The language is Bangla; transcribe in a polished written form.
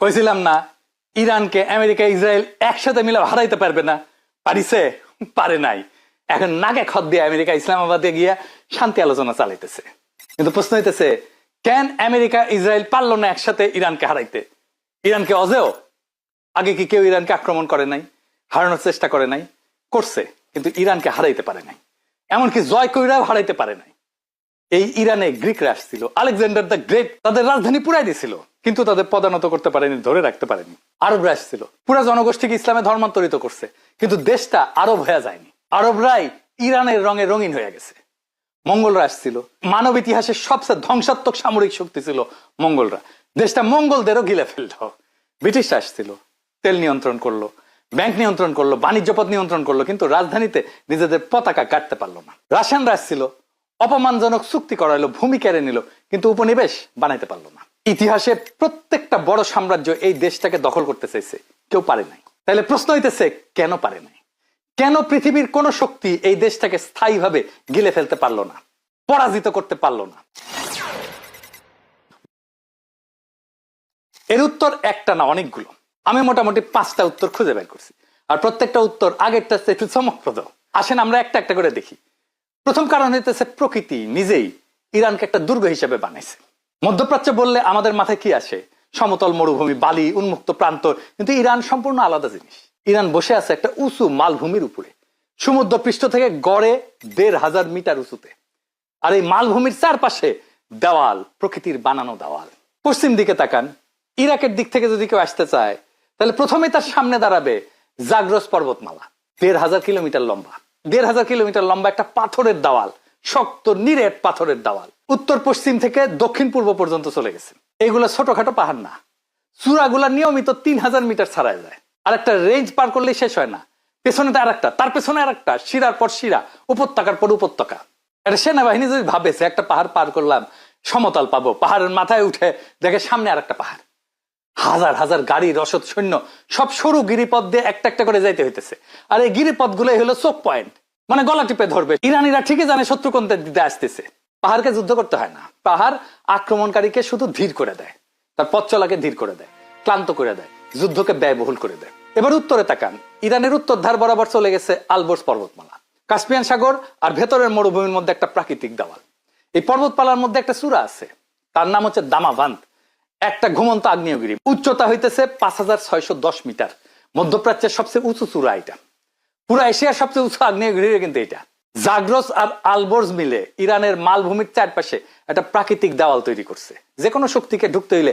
কইছিলাম না ইরানকে আমেরিকা ইসরায়েল একসাথে মিলে হারাইতে পারবে না, পারিছে? পারে নাই। এখন নাকে খত দিয়ে আমেরিকা ইসলামাবাদে গিয়া শান্তি আলোচনা চালাইতেছে। কিন্তু প্রশ্ন হইতেছে, কেন আমেরিকা ইসরায়েল পারলো না একসাথে ইরানকে হারাইতে? ইরানকে অজেও আগে কি কেউ ইরানকে আক্রমণ করে নাই, হারানোর চেষ্টা করে নাই? করছে, কিন্তু ইরানকে হারাইতে পারে নাই। এমনকি জয় কইরাও হারাইতে পারে নাই। এই ইরানে গ্রিকরা আসছিল, আলেকজান্ডার দ্য গ্রেট তাদের রাজধানী পুরাই দিছিল, কিন্তু তাদের পদানত করতে পারেনি, ধরে রাখতে পারেনি। আরবরা আসছিল, পুরা জনগোষ্ঠীকে ইসলামে ধর্মান্তরিত করছে, কিন্তু দেশটা আরব হয়ে যায়নি। আরবরাই ইরানের রঙে রঙিন হয়ে গেছে। মঙ্গলরা আসছিল, মানব ইতিহাসের সবচেয়ে ধ্বংসাত্মক সামরিক শক্তি ছিল মঙ্গলরা। দেশটা মঙ্গলদেরও গিলে ফেলল। ব্রিটিশরা আসছিল, তেল নিয়ন্ত্রণ করলো, ব্যাংক নিয়ন্ত্রণ করলো, বাণিজ্য পথ নিয়ন্ত্রণ করলো, কিন্তু রাজধানীতে নিজেদের পতাকা কাটতে পারলো না। রাশিয়ানরা আসছিল, অপমানজনক চুক্তি করাইলো, ভূমি কেড়ে নিল, কিন্তু উপনিবেশ বানাইতে পারলো না। ইতিহাসে প্রত্যেকটা বড় সাম্রাজ্য এই দেশটাকে দখল করতে চাইছে, কেউ পারে নাই। তাহলে প্রশ্ন হইতেছে, কেন পারে নাই? কেন পৃথিবীর কোন শক্তি এই দেশটাকে স্থায়ীভাবে গিলে ফেলতে পারলো না, পরাজিত করতে পারলো না? এর উত্তর একটা না, অনেকগুলো। আমি মোটামুটি 5টা উত্তর খুঁজে বের করছি, আর প্রত্যেকটা উত্তর আগেরটা একটু চমকপ্রদ। আসেন আমরা একটা একটা করে দেখি। প্রথম কারণ হইতেছে, প্রকৃতি নিজেই ইরানকে একটা দুর্গ হিসেবে বানাইছে। মধ্যপ্রাচ্য বললে আমাদের মাথায় কি আসে? সমতল মরুভূমি, বালি, উন্মুক্ত প্রান্তর। কিন্তু ইরান সম্পূর্ণ আলাদা জিনিস। ইরান বসে আছে একটা উঁচু মালভূমির উপরে, সমুদ্র পৃষ্ঠ থেকে গড়ে 1500 মিটার উঁচুতে। আর এই মালভূমির চারপাশে দেওয়াল, প্রকৃতির বানানো দেওয়াল। পশ্চিম দিকে তাকান, ইরাকের দিক থেকে যদি কেউ আসতে চায়, তাহলে প্রথমে তার সামনে দাঁড়াবে জাগ্রস পর্বতমালা, 1500 কিলোমিটার লম্বা। 1500 কিলোমিটার লম্বা একটা পাথরের দেওয়াল, শক্ত নিরেট পাথরের দেওয়াল, উত্তর পশ্চিম থেকে দক্ষিণ পূর্ব পর্যন্ত চলে গেছে। এইগুলো ছোটখাটো পাহাড় না, চূড়াগুলা নিয়মিত 3000 মিটার ছাড়ায় যায়। আর একটা রেঞ্জ পার করলে শেষ হয় না, পেছনে আর একটা, তার পেছনে আর একটা, শিরার পর শিরা, উপত্যকার পর উপত্যকা। একটা সেনাবাহিনী যদি ভাবেছে একটা পাহাড় পার করলাম, সমতল পাবো, পাহাড়ের মাথায় উঠে দেখে সামনে আর একটা পাহাড়, হাজার হাজার গাড়ি, রসদ, সৈন্য, সব সরু গিরিপথ দিয়ে একটা একটা করে যাইতে হইতেছে। আর এই গিরিপথ গুলোই হলো চোক পয়েন্ট, মানে গলা টিপে ধরবে। ইরানিরা ঠিকই জানে শত্রু কোন দিকে আসতেছে। পাহাড়কে যুদ্ধ করতে হয় না, পাহাড় আক্রমণকারীকে শুধু ধীর করে দেয়, তার পথ চলাকে ধীর করে দেয়, ক্লান্ত করে দেয়, যুদ্ধকে ব্যয়বহুল করে দেয়। এবার উত্তরে তাকান, ইরানের উত্তর ধার বরাবর চলে গেছে আলবোর্স পর্বতমালা, কাস্পিয়ান সাগর আর ভেতরের মরুভূমির মধ্যে একটা প্রাকৃতিক দেওয়াল। এই পর্বতমালার মধ্যে একটা চূড়া আছে, তার নাম হচ্ছে দামাভান্ত, একটা ঘুমন্ত আগ্নেয়গিরি। উচ্চতা হইতেছে 5610 মিটার। মধ্যপ্রাচ্যের সবচেয়ে উঁচু চূড়া এটা, পুরো এশিয়ার সবচেয়ে উঁচু আগ্নেয়গিরি কিন্তু এটা। জাগ্রস আর আলবোর্স মিলে ইরানের মালভূমির চারপাশে একটা প্রাকৃতিক দেওয়াল তৈরি করছে। যে কোনো শক্তিকে ঢুকতে হইলে